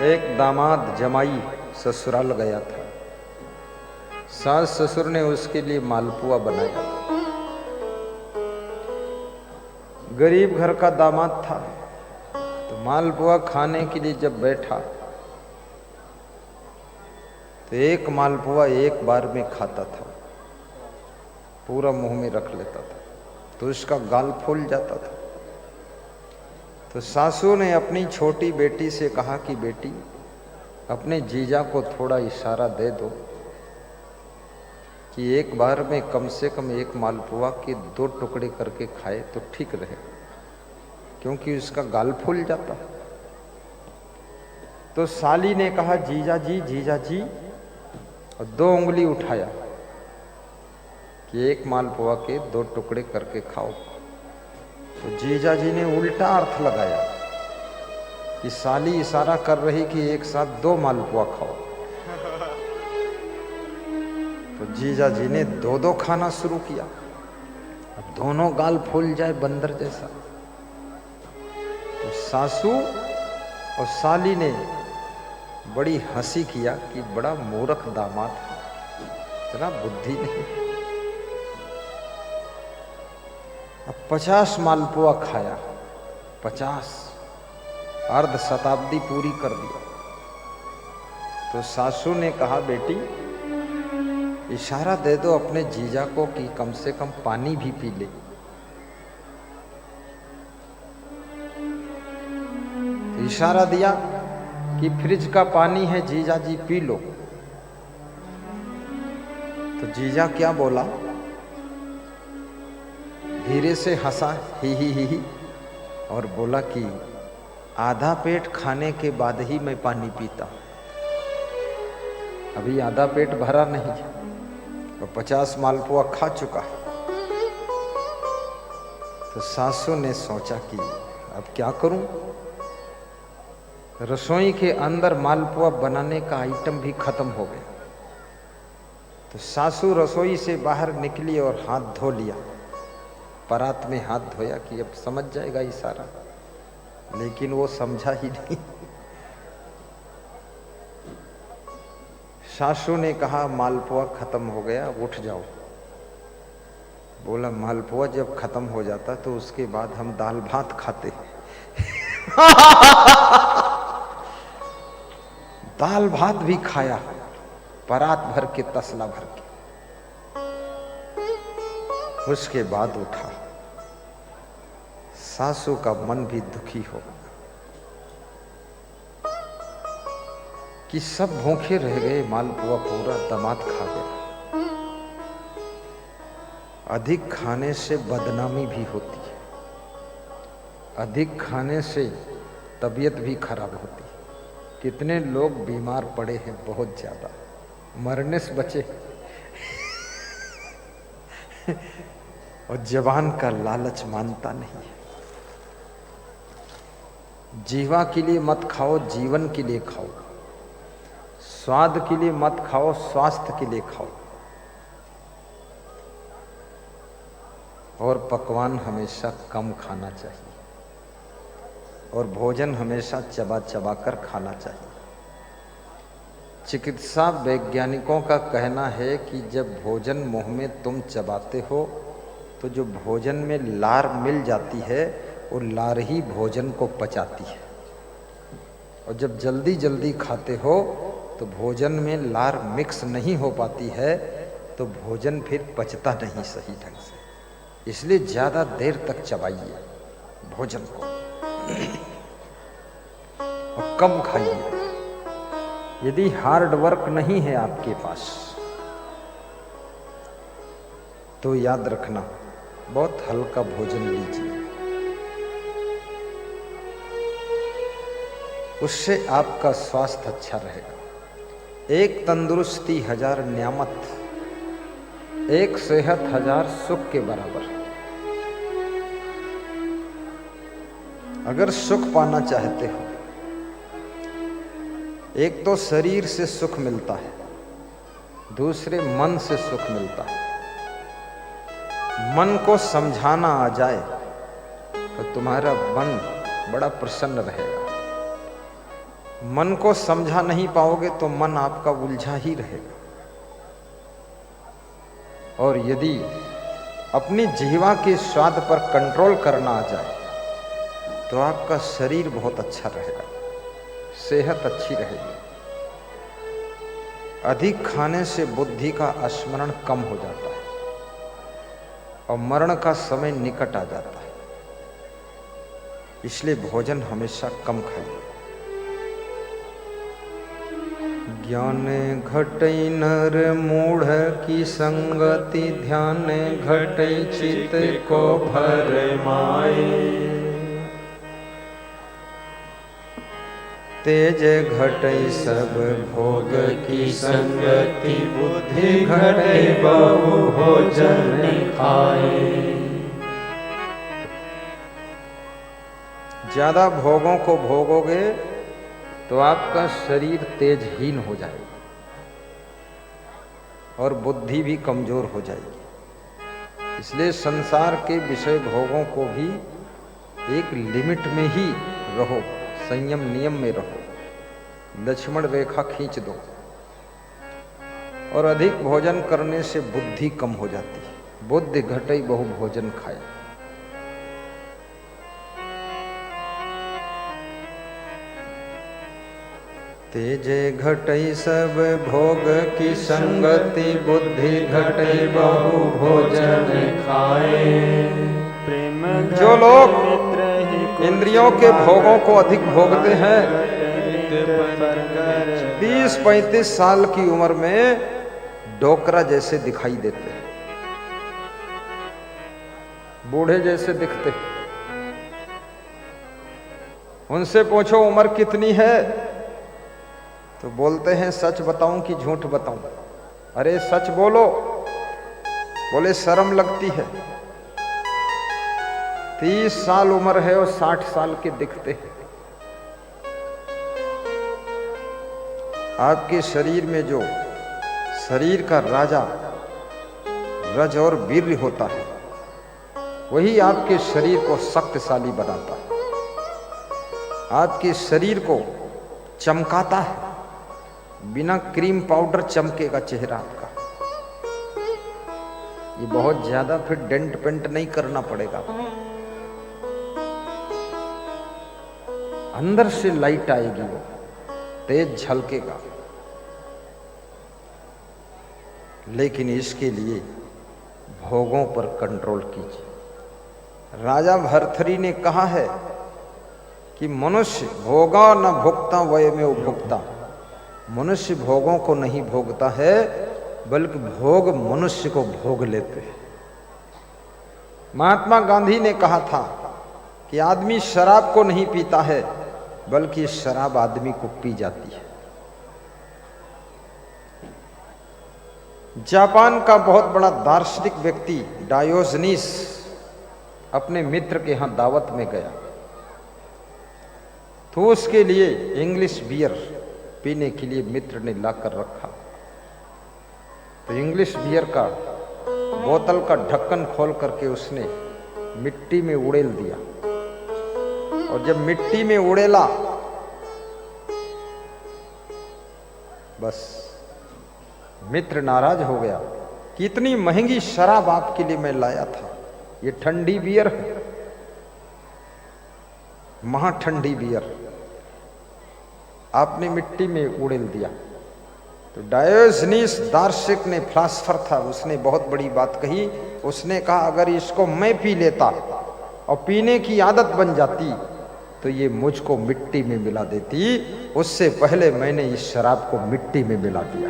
एक दामाद जमाई ससुराल गया था। सास ससुर ने उसके लिए मालपुआ बनाया था। गरीब घर का दामाद था, तो मालपुआ खाने के लिए जब बैठा तो एक मालपुआ एक बार में खाता था, पूरा मुंह में रख लेता था, तो उसका गाल फूल जाता था। तो सासू ने अपनी छोटी बेटी से कहा कि बेटी, अपने जीजा को थोड़ा इशारा दे दो कि एक बार में कम से कम एक मालपुआ के 2 टुकड़े करके खाए तो ठीक रहे, क्योंकि उसका गाल फूल जाता। तो साली ने कहा जीजा जी, और 2 उंगली उठाया कि एक मालपुआ के 2 टुकड़े करके खाओ। तो जीजा जी ने उल्टा अर्थ लगाया कि साली इशारा कर रही कि एक साथ 2 मालपुआ खाओ। तो जीजा जी ने 2 खाना शुरू किया। अब दोनों गाल फूल जाए बंदर जैसा। तो सासू और साली ने बड़ी हंसी किया कि बड़ा मूर्ख दामाद है, इतना बुद्धि नहीं। अब 50 मालपुआ खाया, 50 अर्ध शताब्दी पूरी कर दिया। तो सासू ने कहा बेटी, इशारा दे दो अपने जीजा को कि कम से कम पानी भी पी ले। तो इशारा दिया कि फ्रिज का पानी है जीजा जी पी लो। तो जीजा क्या बोला, धीरे से हंसा ही और बोला कि आधा पेट खाने के बाद ही मैं पानी पीता, अभी आधा पेट भरा नहीं, तो 50 मालपुआ खा चुका। तो सासू ने सोचा कि अब क्या करूं। रसोई के अंदर मालपुआ बनाने का आइटम भी खत्म हो गया। तो सासू रसोई से बाहर निकली और हाथ धो लिया, परात में हाथ धोया कि अब समझ जाएगा इशारा, लेकिन वो समझा ही नहीं। सासू ने कहा मालपुआ खत्म हो गया, उठ जाओ। बोला मालपुआ जब खत्म हो जाता तो उसके बाद हम दाल भात खाते। दाल भात भी खाया, परात भर के, तसला भर के। उसके बाद उठा। सासू का मन भी दुखी हो कि सब भूखे रह गए, मालपुआ पूरा दामाद खा गया। अधिक खाने से बदनामी भी होती है, अधिक खाने से तबीयत भी खराब होती है। कितने लोग बीमार पड़े हैं, बहुत ज्यादा, मरने से बचे। और जवान का लालच मानता नहीं है। जीवा के लिए मत खाओ, जीवन के लिए खाओ। स्वाद के लिए मत खाओ, स्वास्थ्य के लिए खाओ। और पकवान हमेशा कम खाना चाहिए, और भोजन हमेशा चबा चबा कर खाना चाहिए। चिकित्सा वैज्ञानिकों का कहना है कि जब भोजन मुंह में तुम चबाते हो तो जो भोजन में लार मिल जाती है, वो लार ही भोजन को पचाती है। और जब जल्दी जल्दी खाते हो तो भोजन में लार मिक्स नहीं हो पाती है, तो भोजन फिर पचता नहीं सही ढंग से। इसलिए ज़्यादा देर तक चबाइए भोजन को और कम खाइए। यदि हार्ड वर्क नहीं है आपके पास तो याद रखना, बहुत हल्का भोजन लीजिए, उससे आपका स्वास्थ्य अच्छा रहेगा। एक तंदुरुस्ती 1000 नियामत, एक सेहत 1000 सुख के बराबर। अगर सुख पाना चाहते हो, एक तो शरीर से सुख मिलता है, दूसरे मन से सुख मिलता है। मन को समझाना आ जाए तो तुम्हारा मन बड़ा प्रसन्न रहेगा। मन को समझा नहीं पाओगे तो मन आपका उलझा ही रहेगा। और यदि अपनी जिह्वा के स्वाद पर कंट्रोल करना आ जाए तो आपका शरीर बहुत अच्छा रहेगा, सेहत अच्छी रहेगी। अधिक खाने से बुद्धि का स्मरण कम हो जाता है और मरण का समय निकट आ जाता है। इसलिए भोजन हमेशा कम खाइए। ज्ञान घटई नर मूढ़ की संगति, ध्यान घटई चित को भर माए। तेज घटई सब भोग की संगति, बुद्धि घटई बहु भोजन खाए। ज्यादा भोगों को भोगोगे तो आपका शरीर तेजहीन हो जाएगा और बुद्धि भी कमजोर हो जाएगी। इसलिए संसार के विषय भोगों को भी एक लिमिट में ही रहो, संयम नियम में रहो, लक्ष्मण रेखा खींच दो। और अधिक भोजन करने से बुद्धि कम हो जाती है। बुद्धि घटई बहु भोजन खाए। तेजे घटई सब भोग की संगति, बुद्धि घटई बहु भोजन खाए। जो लोग इंद्रियों के भोगों को अधिक भोगते हैं, 30-35 साल की उम्र में डोकरा जैसे दिखाई देते हैं, बूढ़े जैसे दिखते हैं। उनसे पूछो उम्र कितनी है तो बोलते हैं सच बताऊं कि झूठ बताऊं। अरे सच बोलो। बोले शर्म लगती है। 30 साल उम्र है और 60 साल के दिखते हैं। आपके शरीर में जो शरीर का राजा रज और वीर्य होता है, वही आपके शरीर को शक्तिशाली बनाता है, आपके शरीर को चमकाता है। बिना क्रीम पाउडर चमकेगा चेहरा आपका। ये बहुत ज्यादा फिर डेंट पेंट नहीं करना पड़ेगा, अंदर से लाइट आएगी, वो तेज झलकेगा। लेकिन इसके लिए भोगों पर कंट्रोल कीजिए। राजा भर्तृहरि ने कहा है कि मनुष्य भोगा न भोक्ता वय में उपभोक्ता। मनुष्य भोगों को नहीं भोगता है, बल्कि भोग मनुष्य को भोग लेते हैं। महात्मा गांधी ने कहा था कि आदमी शराब को नहीं पीता है, बल्कि शराब आदमी को पी जाती है। जापान का बहुत बड़ा दार्शनिक व्यक्ति डायोजनीस अपने मित्र के यहां दावत में गया, तो उसके लिए इंग्लिश बियर पीने के लिए मित्र ने लाकर रखा। तो इंग्लिश बियर का बोतल का ढक्कन खोल करके उसने मिट्टी में उड़ेल दिया। और जब मिट्टी में उड़ेला, बस मित्र नाराज हो गया कि इतनी महंगी शराब आपके लिए मैं लाया था, ये ठंडी बियर है, महा ठंडी बियर, आपने मिट्टी में उड़ेल दिया। तो डायोजनीस दार्शनिक ने, फिलॉसफर था, उसने बहुत बड़ी बात कही। उसने कहा अगर इसको मैं पी लेता और पीने की आदत बन जाती तो ये मुझको मिट्टी में मिला देती। उससे पहले मैंने इस शराब को मिट्टी में मिला दिया।